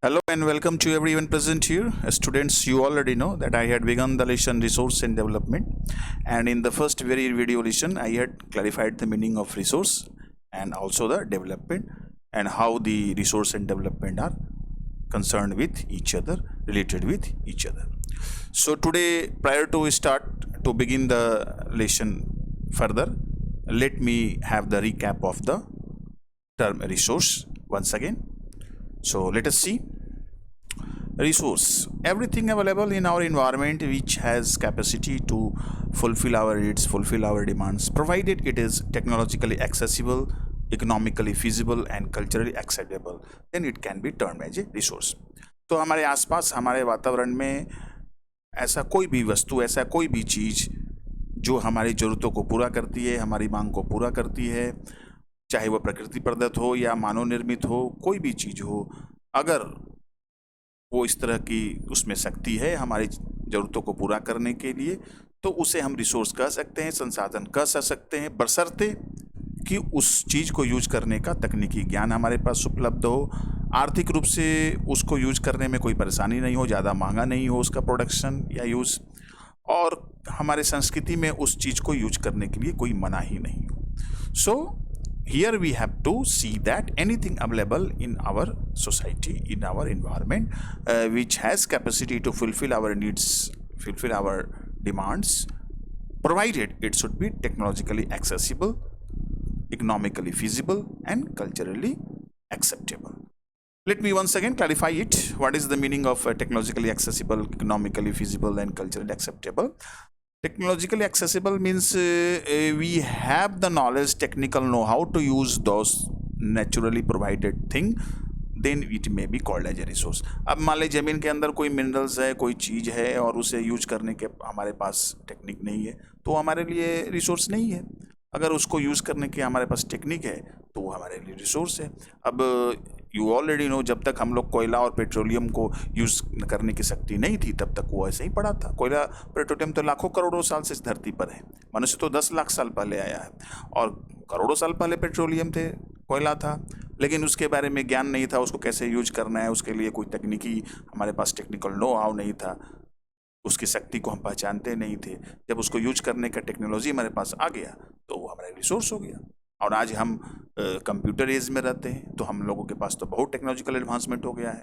Hello and welcome to everyone present here. Students, you already know that I had begun the lesson resource and development, and in the first very video lesson, I had clarified the meaning of resource and also the development and how the resource and development are concerned with each other, related with each other. So today, prior to start to begin the lesson further, let me have the recap of the term resource once again. So let us see. Resource: everything available in our environment which has capacity to fulfill our needs, fulfill our demands, provided it is technologically accessible, economically feasible and culturally acceptable, then it can be termed as a resource. तो हमारे आसपास हमारे वातावरण में ऐसा कोई भी वस्तु, ऐसा कोई भी चीज़ जो हमारी ज़रूरतों को पूरा करती है, हमारी मांग को पूरा करती है, चाहे वह प्रकृति प्रदत्त हो या मानव निर्मित हो, कोई भी चीज़ हो, अगर वो इस तरह की उसमें शक्ति है हमारी ज़रूरतों को पूरा करने के लिए, तो उसे हम रिसोर्स कह सकते हैं, संसाधन कह सकते हैं, बशर्ते कि उस चीज़ को यूज करने का तकनीकी ज्ञान हमारे पास उपलब्ध हो, आर्थिक रूप से उसको यूज करने में कोई परेशानी नहीं हो, ज़्यादा महंगा नहीं हो उसका प्रोडक्शन या यूज़, और हमारे संस्कृति में उस चीज़ को यूज करने के लिए कोई मनाही नहीं हो. सो here we have to see that anything available in our society, in our environment, which has capacity to fulfill our needs, fulfill our demands, provided it should be technologically accessible, economically feasible and culturally acceptable. Let me once again clarify it. What is the meaning of technologically accessible, economically feasible and culturally acceptable? Technologically accessible means we have the knowledge, technical know-how to use those naturally provided thing, then it may be called as a resource. अब मान लीजिए ज़मीन के अंदर कोई minerals है, कोई चीज़ है और उसे यूज करने के हमारे पास टेक्निक नहीं है, तो हमारे लिए रिसोर्स नहीं है. अगर उसको यूज़ करने की हमारे पास टेक्निक है तो वो हमारे लिए रिसोर्स है. अब यू ऑलरेडी नो, जब तक हम लोग कोयला और पेट्रोलियम को यूज़ करने की शक्ति नहीं थी तब तक वो ऐसे ही पड़ा था. कोयला पेट्रोलियम तो लाखों करोड़ों साल से इस धरती पर है. मनुष्य तो 10 लाख साल पहले आया है और करोड़ों साल पहले पेट्रोलियम थे, कोयला था, लेकिन उसके बारे में ज्ञान नहीं था, उसको कैसे यूज करना है, उसके लिए कोई तकनीकी हमारे पास टेक्निकल नो हाउ नहीं था, उसकी शक्ति को हम पहचानते नहीं थे. जब उसको यूज करने का टेक्नोलॉजी हमारे पास आ गया तो वो हमारा रिसोर्स हो गया. और आज हम कंप्यूटर एज में रहते हैं, तो हम लोगों के पास तो बहुत टेक्नोलॉजिकल एडवांसमेंट हो गया है,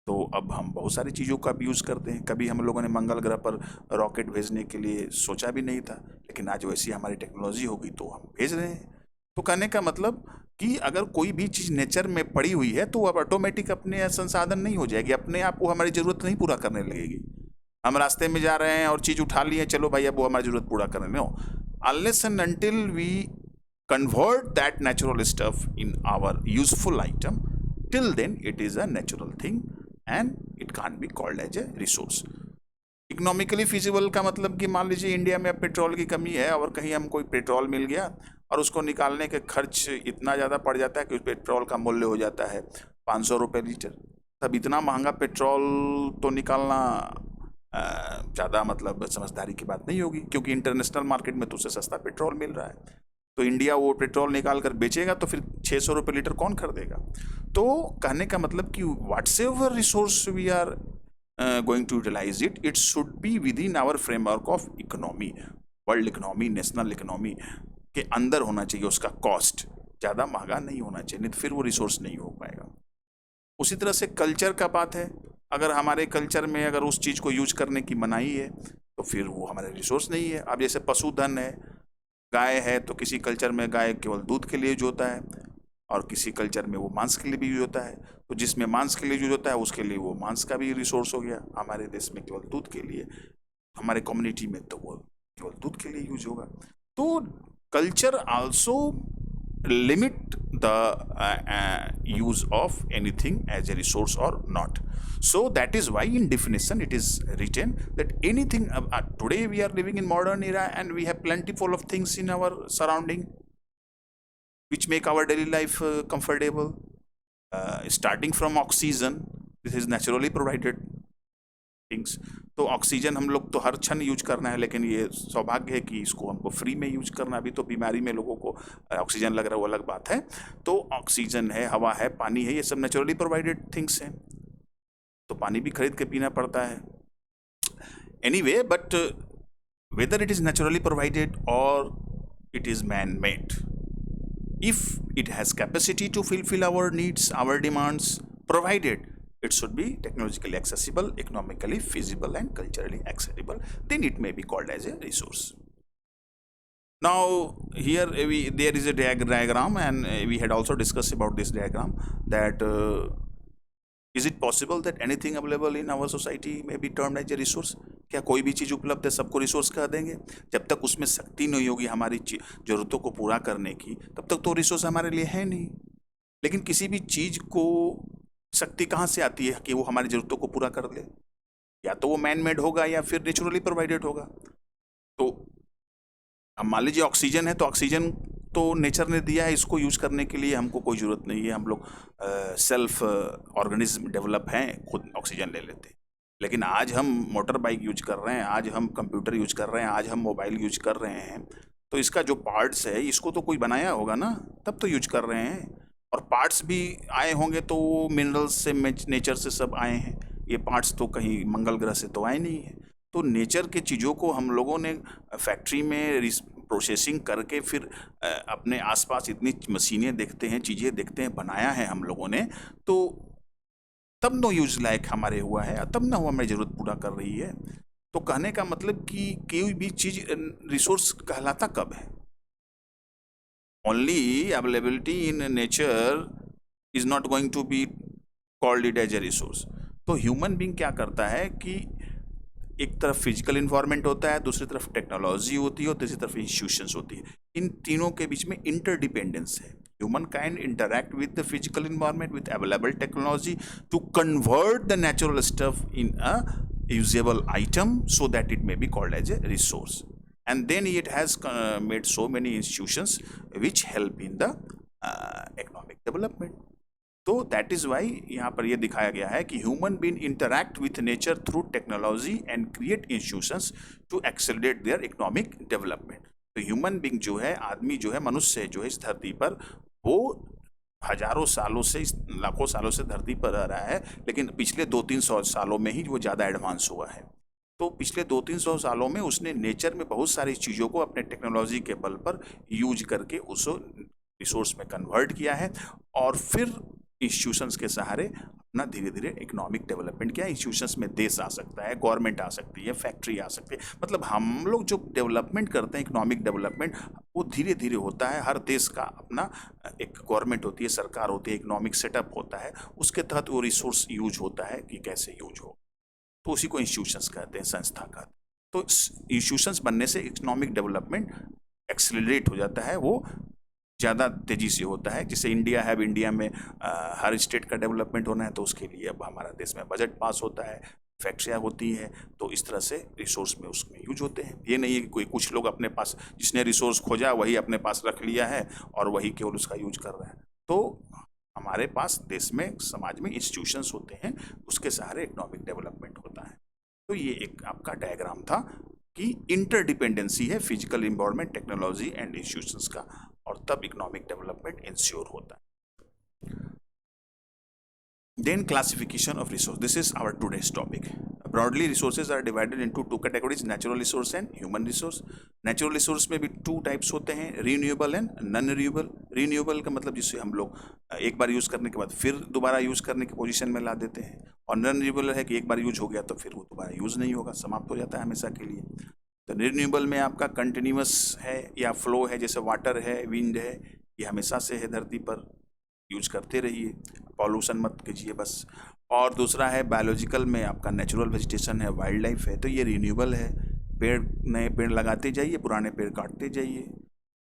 तो अब हम बहुत सारी चीज़ों का भी यूज़ करते हैं. कभी हम लोगों ने मंगल ग्रह पर रॉकेट भेजने के लिए सोचा भी नहीं था, लेकिन आज वैसी हमारी टेक्नोलॉजी होगी तो हम भेज रहे हैं. तो कहने का मतलब कि अगर कोई भी चीज़ नेचर में पड़ी हुई है तो अब ऑटोमेटिक अपने संसाधन नहीं हो जाएगी, अपने आप वो हमारी ज़रूरत नहीं पूरा करने लगेगी. हम रास्ते में जा रहे हैं और चीज़ उठा लिए, चलो भाई अब वो हमारी ज़रूरत पूरा करने no. Unless and until we convert that natural stuff in our useful item, till then it is a natural thing and it can't be called as a resource. Economically feasible का मतलब कि मान लीजिए इंडिया में अब petrol की कमी है और कहीं हम कोई पेट्रोल मिल गया और उसको निकालने के खर्च इतना ज़्यादा पड़ जाता है कि उस पेट्रोल का मूल्य हो जाता है 500 रुपये लीटर. तब इतना महंगा पेट्रोल तो निकालना ज़्यादा मतलब समझदारी की बात नहीं होगी, क्योंकि इंटरनेशनल मार्केट में तो उससे सस्ता पेट्रोल मिल रहा है. तो इंडिया वो पेट्रोल निकाल कर बेचेगा तो फिर 600 रुपये लीटर कौन खरीदेगा. तो कहने का मतलब कि what's ever resource we are going to utilise it, it should be within our framework of economy, world economy, national economy के अंदर होना चाहिए. उसका कॉस्ट ज़्यादा महंगा नहीं होना चाहिए, नहीं तो फिर वो रिसोर्स नहीं हो पाएगा. उसी तरह से कल्चर का बात है, अगर हमारे कल्चर में अगर उस चीज़ को यूज करने की मनाही है तो फिर वो हमारे रिसोर्स नहीं है. अब जैसे पशुधन है, गाय है, तो किसी कल्चर में गाय केवल दूध के लिए यूज होता है और किसी कल्चर में वो मांस के लिए भी यूज होता है. तो जिसमें मांस के लिए यूज होता है उसके लिए वो मांस का भी रिसोर्स हो गया. हमारे देश में केवल दूध के लिए, हमारे कम्युनिटी में तो वो केवल दूध के लिए यूज होगा. तो culture also limit the use of anything as a resource or not. So that is why in definition it is written that anything today we are living in modern era and we have plentiful of things in our surrounding which make our daily life comfortable, starting from oxygen. This is naturally provided things. तो oxygen हम लोग तो हर क्षण use करना है, लेकिन ये सौभाग्य है कि इसको हमको फ्री में यूज करना. अभी तो बीमारी में लोगों को ऑक्सीजन लग रहा है, वो अलग बात है. तो ऑक्सीजन है, हवा है, पानी है, ये सब नेचुरली प्रोवाइडेड थिंग्स हैं. तो पानी भी खरीद के पीना पड़ता है। Anyway, but whether it is naturally provided or it is man-made, if it has capacity to fulfill our needs, our demands, provided it should be technologically accessible, economically feasible, and culturally acceptable, then it may be called as a resource. Now here there is a diagram, and we had also discussed about this diagram, that is it possible that anything available in our society may be termed as a resource? क्या कोई भी चीज़ उपलब्ध है सबको resource कह देंगे? जब तक उसमें शक्ति नहीं होगी हमारी जरूरतों को पूरा करने की, तब तक तो रिसोर्स हमारे लिए है नहीं। लेकिन किसी भी चीज़ को शक्ति कहाँ से आती है कि वो हमारी जरूरतों को पूरा कर ले? या तो वो मैन मेड होगा या फिर नेचुरली प्रोवाइडेड होगा। तो अब मान लीजिए ऑक्सीजन है, तो ऑक्सीजन तो नेचर ने दिया है, इसको यूज करने के लिए हमको कोई ज़रूरत नहीं है। हम लोग सेल्फ ऑर्गेनिज्म डेवलप हैं, खुद ऑक्सीजन ले लेते हैं। लेकिन आज हम मोटर बाइक यूज कर रहे हैं, आज हम कंप्यूटर यूज कर रहे हैं, आज हम मोबाइल यूज कर रहे हैं, तो इसका जो पार्ट्स है इसको तो कोई बनाया होगा ना, तब तो यूज कर रहे हैं। और पार्ट्स भी आए होंगे तो मिनरल्स से, नेचर से सब आए हैं। ये पार्ट्स तो कहीं मंगल ग्रह से तो आए नहीं है। तो नेचर के चीज़ों को हम लोगों ने फैक्ट्री में प्रोसेसिंग करके फिर अपने आसपास इतनी मशीनें देखते हैं, चीज़ें देखते हैं, बनाया है हम लोगों ने, तो तब नो यूज लायक हमारे हुआ है, तब ना वो हमारी ज़रूरत पूरा कर रही है। तो कहने का मतलब कि कोई भी चीज़ रिसोर्स कहलाता कब है? Only availability in nature is not going to be called it as a resource. तो ह्यूमन बीइंग क्या करता है कि एक तरफ फिजिकल इन्वायरमेंट होता है, दूसरी तरफ टेक्नोलॉजी होती है और तीसरी तरफ इंस्टीट्यूशंस होती है। इन तीनों के बीच में इंटरडिपेंडेंस है। Human kind interact with the physical environment with available technology to convert the natural stuff in a usable item so that it may be called as a resource. And then it has made so many institutions which help in the economic development. तो that is why यहाँ पर यह दिखाया गया है कि human being interact with nature through technology and create institutions to accelerate their economic development. तो human being जो है, आदमी जो है, मनुष्य जो है इस धरती पर, वो हजारों सालों से, लाखों सालों से धरती पर रह रहा है, लेकिन पिछले 200-300 सालों में ही वो ज़्यादा एडवांस हुआ है। तो पिछले 200-300 सालों में उसने नेचर में बहुत सारी चीज़ों को अपने टेक्नोलॉजी के बल पर यूज करके उसको रिसोर्स में कन्वर्ट किया है, और फिर इंस्टीट्यूशंस के सहारे अपना धीरे धीरे इकोनॉमिक डेवलपमेंट किया। इंस्टीट्यूशंस में देश आ सकता है, गवर्नमेंट आ सकती है, फैक्ट्री आ सकती है। मतलब हम लोग जो डेवलपमेंट करते हैं, इकोनॉमिक डेवलपमेंट, वो धीरे धीरे होता है। हर देश का अपना एक गवर्नमेंट होती है, सरकार होती है, इकोनॉमिक सेटअप होता है, उसके तहत वो रिसोर्स यूज होता है कि कैसे यूज हो, तो उसी को इंस्टीट्यूशंस कहते हैं, संस्था कहते हैं। तो इंस्टीट्यूशंस बनने से इकोनॉमिक डेवलपमेंट एक्सेलरेट हो जाता है, वो ज़्यादा तेज़ी से होता है। जैसे इंडिया है, अब इंडिया में हर स्टेट का डेवलपमेंट होना है, तो उसके लिए अब हमारा देश में बजट पास होता है, फैक्ट्रियाँ होती हैं, तो इस तरह से रिसोर्स में उसमें यूज होते हैं। ये नहीं है कि कोई कुछ लोग अपने पास, जिसने रिसोर्स खोजा वही अपने पास रख लिया है और वही केवल उसका यूज कर रहा है। तो हमारे पास देश में, समाज में इंस्टीट्यूशंस होते हैं, उसके सहारे इकोनॉमिक डेवलपमेंट होता है। तो ये एक आपका डायग्राम था कि इंटरडिपेंडेंसी है physical environment, technology and institutions का, और तब इकोनॉमिक डेवलपमेंट इंश्योर होता है। Then classification of resource. This is our today's topic. Broadly, resources are divided into two categories: natural resource and human resource. Natural resource में भी two types होते हैं, renewable and non-renewable. Renewable का मतलब जिसे हम लोग एक बार यूज करने के बाद फिर दोबारा यूज करने की पोजीशन में ला देते हैं, और non-renewable है कि एक बार यूज हो गया तो फिर वो दोबारा यूज नहीं होगा, समाप्त हो जाता है हमेशा के लिए। तो रिन्यूएबल में आपका कंटिन्यूअस है या फ्लो है, जैसे वाटर है, विंड है, ये हमेशा से है धरती पर, यूज करते रहिए, पॉल्यूशन मत कीजिए बस। और दूसरा है बायोलॉजिकल में आपका नेचुरल वेजिटेशन है, वाइल्ड लाइफ है, तो ये रिन्यूएबल है। पेड़, नए पेड़ लगाते जाइए, पुराने पेड़ काटते जाइए,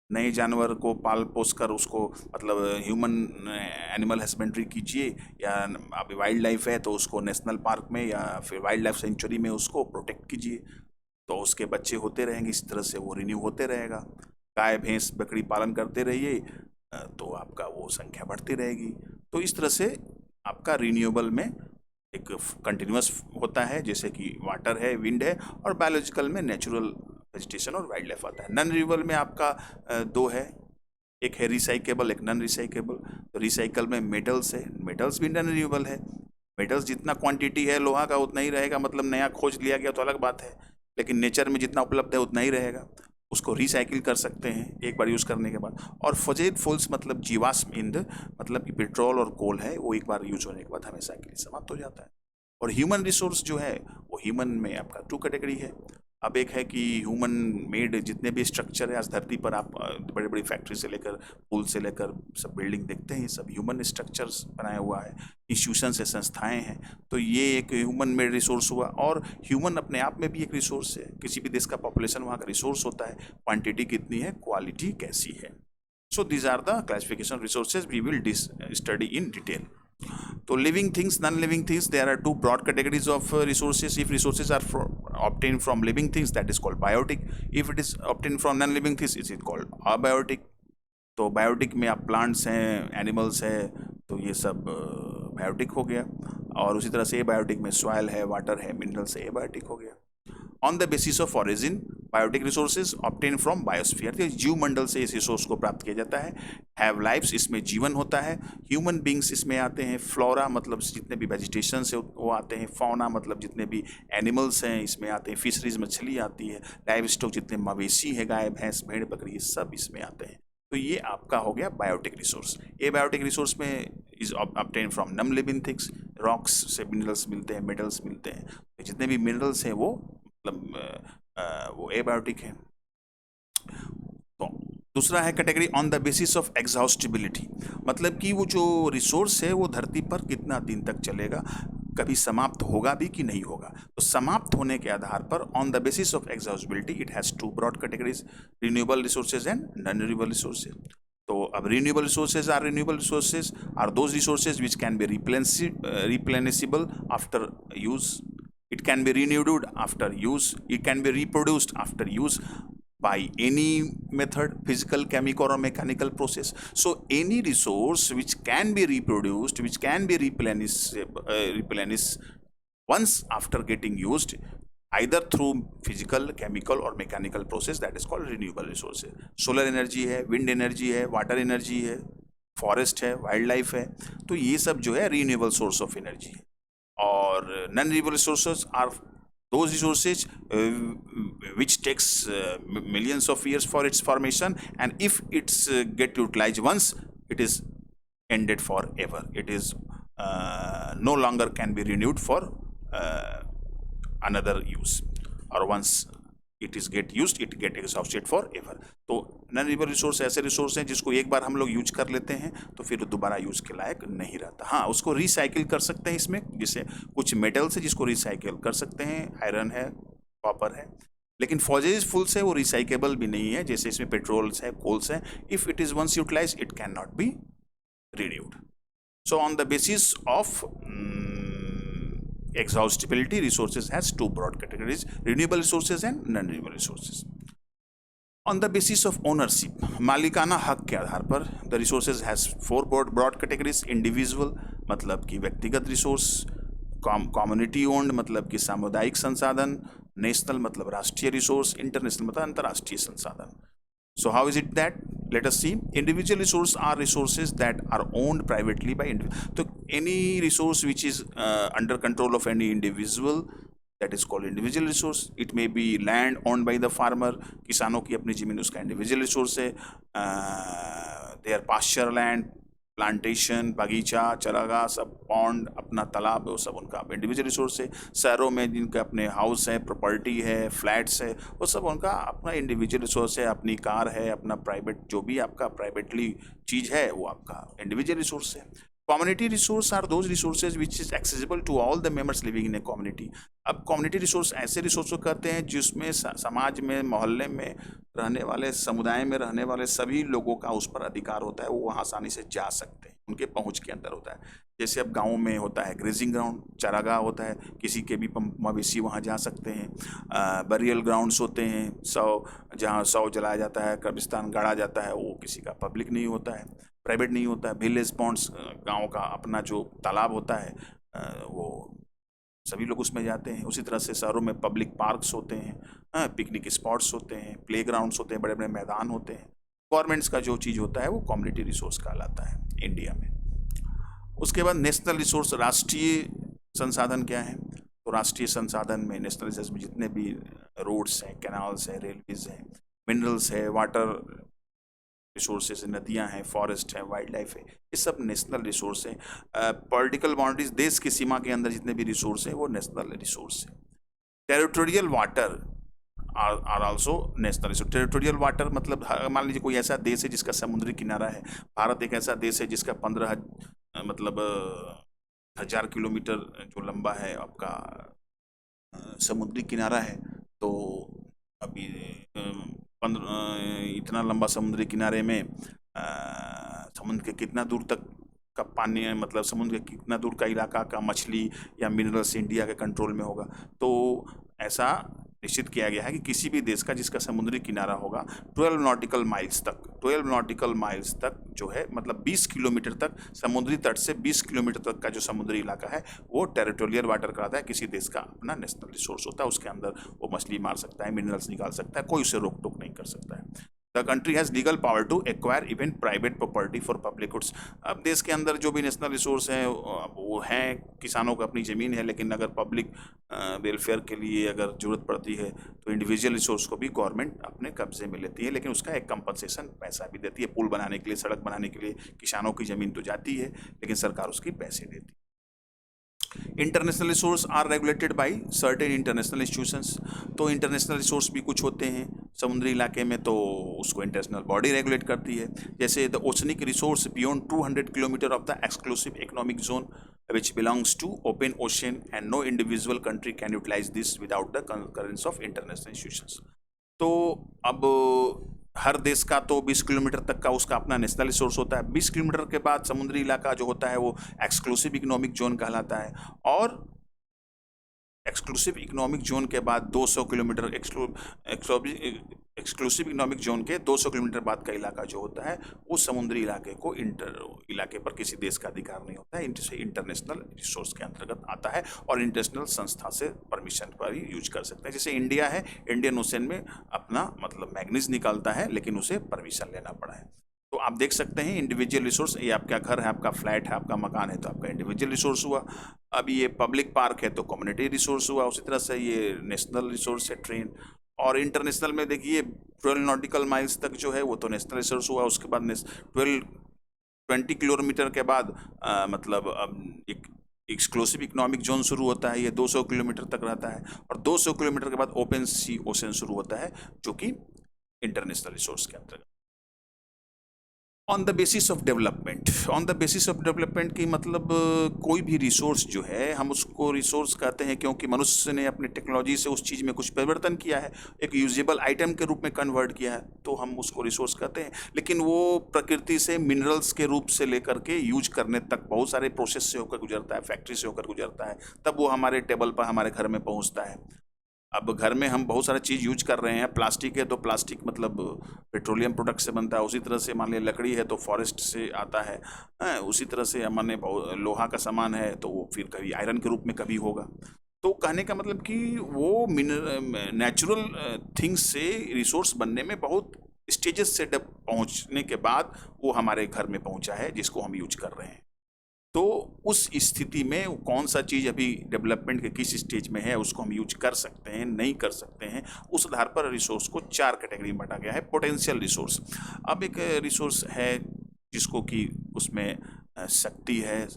नए जानवर को पाल पोस कर उसको, मतलब ह्यूमन एनिमल हस्बेंड्री कीजिए, या अभी वाइल्ड लाइफ है तो उसको नेशनल पार्क में या फिर वाइल्ड लाइफ सेंचुरी में उसको प्रोटेक्ट कीजिए, तो उसके बच्चे होते रहेंगे, इस तरह से वो रिन्यू होते रहेगा। गाय भैंस बकरी पालन करते रहिए, तो आपका वो संख्या बढ़ती रहेगी। तो इस तरह से आपका रिन्यूएबल में एक कंटिन्यूअस होता है, जैसे कि वाटर है, विंड है, और बायोलॉजिकल में नेचुरल वेजिटेशन और वाइल्ड लाइफ आता है। नॉन रिन्यूएबल में आपका दो है, एक है रिसाइकेबल, एक नॉन रिसाइकेबल। तो रिसाइकल में मेटल्स है, मेटल्स भी नॉन रिन्यूएबल है, मेटल्स जितना क्वांटिटी है लोहा का उतना ही रहेगा, मतलब नया खोज लिया गया तो अलग बात है, लेकिन नेचर में जितना उपलब्ध है उतना ही रहेगा। उसको रिसाइकिल कर सकते हैं एक बार यूज़ करने के बाद। और फॉसिल फ्यूल्स मतलब जीवाश्म ईंधन, मतलब कि पेट्रोल और कोल है, वो एक बार यूज होने के बाद हमेशा के लिए समाप्त हो जाता है। और ह्यूमन रिसोर्स जो है वो ह्यूमन में आपका 2 कैटेगरी है। अब एक है कि ह्यूमन मेड जितने भी स्ट्रक्चर है आज धरती पर, आप बड़ी बड़ी फैक्ट्री से लेकर पुल से लेकर सब बिल्डिंग देखते हैं, ये सब ह्यूमन स्ट्रक्चर्स बनाया हुआ है, इंस्टीट्यूशन से संस्थाएं हैं, तो ये एक ह्यूमन मेड रिसोर्स हुआ। और ह्यूमन अपने आप में भी एक रिसोर्स है, किसी भी देश का पॉपुलेशन वहाँ का रिसोर्स होता है, क्वांटिटी कितनी है, क्वालिटी कैसी है। So these are the classification resources we will study in detail. तो living things, non living things, there are 2 broad categories of resources. If resources are obtained from living things, that is called biotic. If it is obtained from non living things, it is called abiotic. तो biotic में आप plants हैं, animals है, तो ये सब biotic हो गया। और उसी तरह से एबायोटिक में सॉइल है, वाटर है, मिनरल्स है, एबायोटिक हो गया। On the basis of origin, biotic resources obtain from biosphere, तो जीव मंडल से इस रिसोर्स को प्राप्त किया जाता है। हैव लाइफ्स, इसमें जीवन होता है। ह्यूमन बींग्स इसमें आते हैं। फ्लोरा मतलब जितने भी वेजिटेशन है वो आते हैं। फौना मतलब जितने भी एनिमल्स हैं इसमें आते हैं। फिशरीज मछली आती है। लाइव स्टॉक जितने मवेशी है, गाय भैंस भेड़ बकरी, ये सब इसमें आते हैं। तो ये आपका हो गया बायोटिक रिसोर्स। एबायोटिक रिसोर्स में is obtain from non living things, rocks से मिनरल्स मिलते हैं, मेटल्स मिलते हैं। जितने भी मिनरल्स हैं वो मतलब वो एबायोटिक है। तो दूसरा है category on the basis of exhaustibility, मतलब कि वो जो रिसोर्स है वो धरती पर कितना दिन तक चलेगा, कभी समाप्त होगा भी कि नहीं होगा। तो समाप्त होने के आधार पर on the basis of exhaustibility it has 2 broad categories, renewable resources and non renewable resources. तो अब renewable resources are those resources which can be replenishable after use, it can be renewed after use, it can be reproduced after use by any method, physical, chemical or mechanical process. So any resource which can be reproduced, which can be replenished once after getting used, either through physical, chemical or mechanical process, that is called renewable resources. solar energy है, wind energy है, water energy है, forest है, wildlife है, तो ये सब जो है renewable source of energy है। और non renewable resources are those resources which takes millions of years for its formation, and if it's get utilized once, it is ended forever. It is no longer can be renewed for another use, or once it is get used, it get exhausted forever. तो non renewable resource ऐसे resource हैं जिसको एक बार हम लोग use कर लेते हैं तो फिर दोबारा यूज के लायक नहीं रहता। हाँ, उसको रिसाइकिल कर सकते हैं इसमें, जैसे कुछ मेटल्स है जिसको रिसाइकिल कर सकते हैं, आयरन है, कॉपर है, लेकिन फॉसिल फ्यूल्स है वो रिसाइकेबल भी नहीं है, जैसे इसमें पेट्रोल्स है, कोल्स है। If it is once utilise it can not be renewed. So on the basis of exhaustibility, resources has 2 broad categories, renewable resources and non-renewable resources. On the basis of ownership, मालिकाना हक के आधार पर the resources has 4 broad categories, individual मतलब कि व्यक्तिगत resource, community owned मतलब कि सामुदायिक संसाधन, नेशनल मतलब राष्ट्रीय रिसोर्स, इंटरनेशनल मतलब अंतर्राष्ट्रीय संसाधन। So how is it that? Let us see. Individual resources are resources that are owned privately by individual. So any resource which is under control of any individual, that is called individual resource. It may be land owned by the farmer. किसानों की अपनी जमीन उसका individual resource है. Their pasture land, plantation, बगीचा, चरागाह, सब pond, अपना तालाब, वो सब उनका इंडिविजुअल रिसोर्स है। शहरों में जिनका अपने हाउस है, प्रॉपर्टी है, फ्लैट्स है, वो सब उनका अपना इंडिविजुअल रिसोर्स है। अपनी कार है, अपना प्राइवेट जो भी आपका प्राइवेटली चीज़ है वो आपका इंडिविजुअल रिसोर्स है। Community resource are those resources which is accessible to all the members living in a community. अब कम्युनिटी रिसोर्स ऐसे रिसोर्स को कहते हैं जिसमें समाज में, मोहल्ले में रहने वाले, समुदाय में रहने वाले सभी लोगों का उस पर अधिकार होता है, वो वहाँ आसानी से जा सकते हैं, उनके पहुँच के अंदर होता है। जैसे अब गाँव में होता है ग्रेजिंग ग्राउंड, चारागाह होता है, किसी के भी मवेशी वहाँ जा सकते हैं। बरियल ग्राउंड्स होते हैं, जहाँ शव जलाया जाता है, कब्रिस्तान गाड़ा जाता है, वो किसी का पब्लिक नहीं होता है, प्राइवेट नहीं होता है। विलेज पॉन्ड्स, गांव का अपना जो तालाब होता है वो सभी लोग उसमें जाते हैं। उसी तरह से शहरों में पब्लिक पार्क्स होते हैं, पिकनिक स्पॉट्स होते हैं, प्ले ग्राउंड्स होते हैं, बड़े बड़े मैदान होते हैं। गवर्नमेंट्स का जो चीज़ होता है वो कम्युनिटी रिसोर्स कहलाता है इंडिया में। उसके बाद नेशनल रिसोर्स, राष्ट्रीय संसाधन क्या है? तो राष्ट्रीय संसाधन में, नेशनल रिसोर्स में जितने भी रोड्स हैं, कैनाल्स हैं, रेलवेज हैं, मिनरल्स है, वाटर रिसोर्सेज, नदियां हैं, फॉरेस्ट है, वाइल्ड लाइफ है, ये सब नेशनल रिसोर्स है। पॉलिटिकल बाउंड्रीज, देश की सीमा के अंदर जितने भी रिसोर्स हैं वो नेशनल रिसोर्स है। Territorial water are also national resource. Territorial water मतलब मान लीजिए कोई ऐसा देश है जिसका समुद्री किनारा है। भारत एक ऐसा देश है जिसका 15 मतलब 1000 किलोमीटर जो लंबा है आपका समुद्री किनारा है। तो अभी 15 इतना लंबा समुद्री किनारे में समुद्र के कितना दूर तक का पानी है, मतलब समुद्र के कितना दूर का इलाका का मछली या मिनरल्स इंडिया के कंट्रोल में होगा। तो ऐसा निश्चित किया गया है कि किसी भी देश का जिसका समुद्री किनारा होगा 12 नॉटिकल माइल्स तक, 12 नॉटिकल माइल्स तक जो है, मतलब 20 किलोमीटर तक, समुद्री तट से 20 किलोमीटर तक का जो समुद्री इलाका है वो टेरिटोरियल वाटर कहलाता है। किसी देश का अपना नेशनल रिसोर्स होता है, उसके अंदर वो मछली मार सकता है, मिनरल्स निकाल सकता है, कोई उसे रोक टोक नहीं कर सकता है। The country has legal power to acquire even private property for public goods. अब देश के अंदर जो भी नेशनल रिसोर्स हैं वो हैं, किसानों को अपनी ज़मीन है, लेकिन अगर पब्लिक वेलफेयर के लिए अगर ज़रूरत पड़ती है तो इंडिविजुअल रिसोर्स को भी गवर्नमेंट अपने कब्जे में लेती है, लेकिन उसका एक कंपनसेशन पैसा भी देती है। पुल बनाने के लिए, सड़क बनाने के लिए किसानों की ज़मीन तो जाती है, लेकिन सरकार उसकी पैसे देती है। International resource are regulated by certain international institutions. तो इंटरनेशनल रिसोर्स भी कुछ होते हैं समुद्री इलाके में, तो उसको इंटरनेशनल बॉडी रेगुलेट करती है। जैसे the oceanic resource beyond 200 kilometre of the exclusive economic zone which belongs to open ocean and no individual country can utilize this without the concurrence of international institutions। तो अब हर देश का तो 20 kilometre तक का उसका अपना नेशनल रिसोर्स होता है। 20 किलोमीटर के बाद समुद्री इलाका जो होता है वो एक्सक्लूसिव इकोनॉमिक जोन कहलाता है, और एक्सक्लूसिव इकोनॉमिक जोन के बाद 200 किलोमीटर एक्सक्लूसिव इकोनॉमिक जोन के 200 किलोमीटर बाद का इलाका जो होता है वो समुद्री इलाके को इलाके पर किसी देश का अधिकार नहीं होता है, इनसे इंटरनेशनल रिसोर्स के अंतर्गत आता है और इंटरनेशनल संस्था से परमिशन पर ही यूज कर सकते हैं। जैसे इंडिया है, इंडियन ओशन में अपना मतलब मैग्नीज निकालता है, लेकिन उसे परमिशन लेना पड़ा है। तो आप देख सकते हैं इंडिविजुअल रिसोर्स, ये आपका घर है, आपका फ्लैट है, आपका मकान है, तो आपका इंडिविजुअल रिसोर्स हुआ। अब ये पब्लिक पार्क है तो कम्युनिटी रिसोर्स हुआ। उसी तरह से ये नेशनल रिसोर्स है ट्रेन। और इंटरनेशनल में देखिए 12 नॉटिकल माइल्स तक जो है वो तो नेशनल रिसोर्स हुआ। उसके बाद 20 किलोमीटर के बाद मतलब एक एक्सक्लूसिव इकोनॉमिक जोन शुरू होता है, ये 200 किलोमीटर तक रहता है, और 200 किलोमीटर के बाद ओपन सी ओशन शुरू होता है जो कि इंटरनेशनल रिसोर्स के अंतर्गत। On the basis of development, on the basis of development की मतलब कोई भी रिसोर्स जो है हम उसको रिसोर्स कहते हैं क्योंकि मनुष्य ने अपनी टेक्नोलॉजी से उस चीज़ में कुछ परिवर्तन किया है, एक यूजेबल आइटम के रूप में कन्वर्ट किया है, तो हम उसको रिसोर्स कहते हैं। लेकिन वो प्रकृति से मिनरल्स के रूप से लेकर के यूज करने तक बहुत सारे प्रोसेस से होकर गुजरता है, फैक्ट्री से होकर गुजरता है, तब वो हमारे टेबल पर, हमारे घर में पहुँचता है। अब घर में हम बहुत सारा चीज़ यूज कर रहे हैं, प्लास्टिक है तो प्लास्टिक मतलब पेट्रोलियम प्रोडक्ट से बनता है, उसी तरह से मान लिया लकड़ी है तो फॉरेस्ट से आता है, उसी तरह से हमने लोहा का सामान है तो वो फिर कभी आयरन के रूप में कभी होगा। तो कहने का मतलब कि वो नेचुरल थिंग्स से रिसोर्स बनने में बहुत स्टेजेस से पहुंचने के बाद वो हमारे घर में पहुंचा है जिसको हम यूज कर रहे हैं। तो उस स्थिति में कौन सा चीज़ अभी डेवलपमेंट के किस स्टेज में है उसको हम यूज कर सकते हैं, नहीं कर सकते हैं, उस आधार पर रिसोर्स को 4 कैटेगरी में बांटा गया है। पोटेंशियल रिसोर्स, अब एक रिसोर्स है जिसको कि उसमें शक्ति है,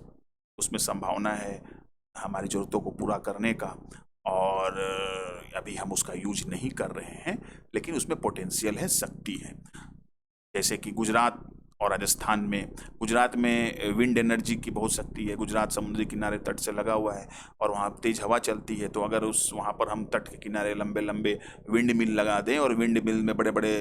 उसमें संभावना है हमारी ज़रूरतों को पूरा करने का, और अभी हम उसका यूज नहीं कर रहे हैं, लेकिन उसमें पोटेंशियल है, शक्ति है। जैसे कि गुजरात और राजस्थान में, गुजरात में विंड एनर्जी की बहुत शक्ति है। गुजरात समुद्री किनारे तट से लगा हुआ है और वहाँ तेज़ हवा चलती है, तो अगर वहाँ पर हम तट के किनारे लंबे लंबे विंड मिल लगा दें और विंड मिल में बड़े बड़े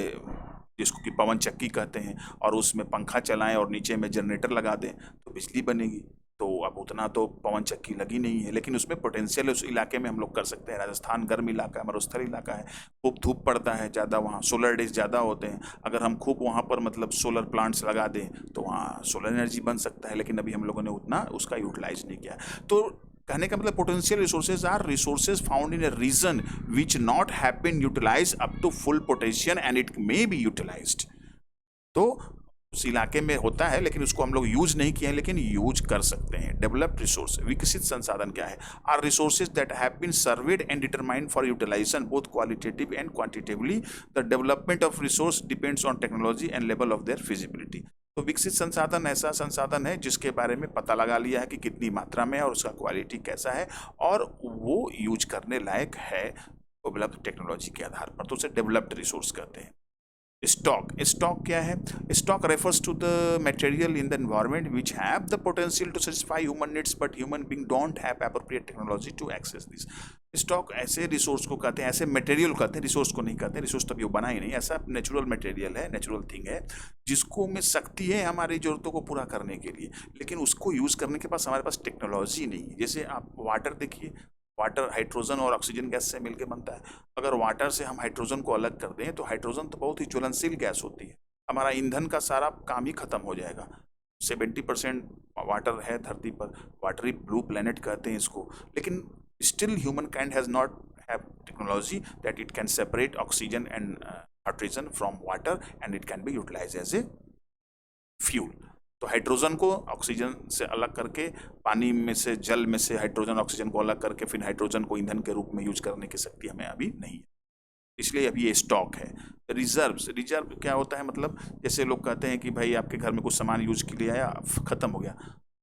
जिसको कि पवन चक्की कहते हैं और उसमें पंखा चलाएं और नीचे में जनरेटर लगा दें तो बिजली बनेगी। तो अब उतना तो पवन चक्की लगी नहीं है, लेकिन उसमें पोटेंशियल उस इलाके में हम लोग कर सकते हैं। राजस्थान गर्म इलाका है, मरुस्थल इलाका है, खूब धूप पड़ता है ज़्यादा, वहाँ सोलर डेज ज़्यादा होते हैं। अगर हम खूब वहाँ पर मतलब सोलर प्लांट्स लगा दें तो वहाँ सोलर एनर्जी बन सकता है, लेकिन अभी हम लोगों ने उतना उसका यूटिलाइज नहीं किया। तो कहने का मतलब potential resources are resources found in a region which not have been utilised up to full potential and it may be utilised. तो उस इलाके में होता है लेकिन उसको हम लोग यूज नहीं किए हैं, लेकिन यूज कर सकते हैं। डेवलप्ड रिसोर्स, विकसित संसाधन क्या है? Are resources that have been surveyed and determined for utilisation both qualitative and quantitatively. The development of resource depends on technology and level of their feasibility. तो विकसित संसाधन ऐसा संसाधन है जिसके बारे में पता लगा लिया है कि कितनी मात्रा में और उसका क्वालिटी कैसा है और वो यूज करने लायक है उपलब्ध टेक्नोलॉजी के आधार पर, तो उसे डेवलप्ड रिसोर्स कहते हैं। स्टॉक, स्टॉक क्या है? Stock refers to the material in the environment which have the potential to satisfy human needs but human being don't have appropriate technology to access this. Stock ऐसे resource को कहते हैं, ऐसे material कहते हैं, resource को नहीं कहते। रिसोर्स तभी वो बना ही नहीं, ऐसा नेचुरल मटेरियल है, नेचुरल थिंग है जिसको में शक्ति है हमारी जरूरतों को पूरा करने के लिए, लेकिन उसको यूज करने के पास हमारे पास टेक्नोलॉजी नहीं है। जैसे आप वाटर देखिए, वाटर हाइड्रोजन और ऑक्सीजन गैस से मिलकर बनता है। अगर वाटर से हम हाइड्रोजन को अलग कर दें तो हाइड्रोजन तो बहुत ही ज्वलनशील गैस होती है, हमारा ईंधन का सारा काम ही खत्म हो जाएगा। 70% वाटर है धरती पर, वाटरी ब्लू प्लेनेट कहते हैं इसको, लेकिन still human kind has not have technology that it can separate oxygen and hydrogen from water and it can be utilise as a fuel. तो हाइड्रोजन को ऑक्सीजन से अलग करके, पानी में से, जल में से हाइड्रोजन ऑक्सीजन को अलग करके फिर हाइड्रोजन को ईंधन के रूप में यूज करने की शक्ति हमें अभी नहीं है, इसलिए अभी ये स्टॉक है। रिजर्व्स, रिजर्व क्या होता है? मतलब जैसे लोग कहते हैं कि भाई आपके घर में कुछ सामान यूज के लिए आया, खत्म हो गया,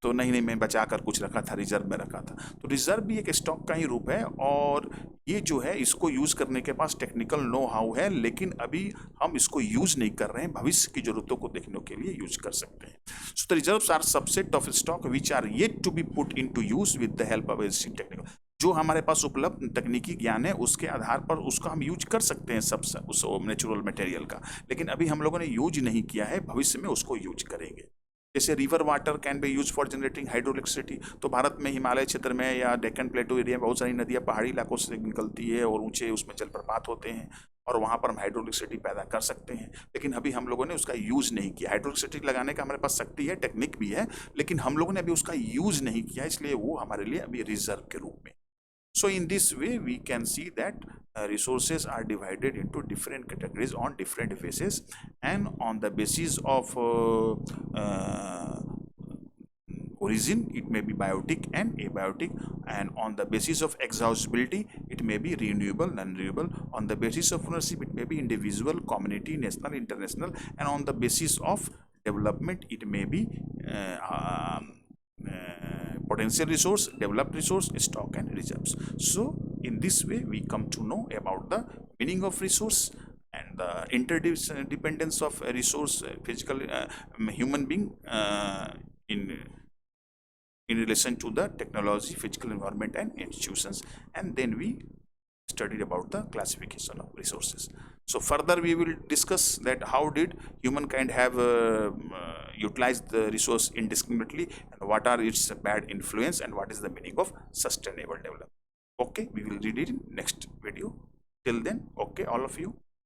तो नहीं मैं बचा कर कुछ रखा था, रिजर्व में रखा था। तो रिजर्व भी एक स्टॉक का ही रूप है और ये जो है इसको यूज करने के पास टेक्निकल नो हाउ है, लेकिन अभी हम इसको यूज नहीं कर रहे हैं, भविष्य की जरूरतों को देखने के लिए यूज कर सकते हैं। So the reserves are subset of stock which are yet to be put into use with the help of existing technical. जो हमारे पास उपलब्ध तकनीकी ज्ञान है उसके आधार पर उसका हम यूज कर सकते हैं सब उस नेचुरल मटेरियल का, लेकिन अभी हम लोगों ने यूज नहीं किया है, भविष्य में उसको यूज करेंगे। जैसे river water can be use for generating hydroelectricity. तो भारत में हिमालय क्षेत्र में या डेक्कन प्लेटो एरिया में बहुत सारी नदियाँ पहाड़ी इलाकों से निकलती है और ऊंचे उसमें जलप्रपात होते हैं और वहाँ पर हम हाइड्रोइलेक्ट्रिसिटी पैदा कर सकते हैं, लेकिन अभी हम लोगों ने उसका यूज़ नहीं किया। हाइड्रोइलेक्ट्रिसिटी लगाने का हमारे पास शक्ति है, टेक्निक भी है, लेकिन हम लोगों ने अभी उसका यूज़ नहीं किया, इसलिए वो हमारे लिए अभी रिजर्व के रूप में। So in this way we can see that resources are divided into different categories on different phases, and on the basis of origin it may be biotic and abiotic, and on the basis of exhaustibility it may be renewable, non-renewable, on the basis of ownership it may be individual, community, national, international, and on the basis of development it may be potential resource, developed resource, stock and reserves. So in this way we come to know about the meaning of resource and the interdependence of a resource, physical human being in relation to the technology, physical environment and institutions, and then we studied about the classification of resources. So further we will discuss that how did humankind have utilized the resource indiscriminately, and what are its bad influence, and what is the meaning of sustainable development. Okay, we will read it in next video. Till then, okay, all of you.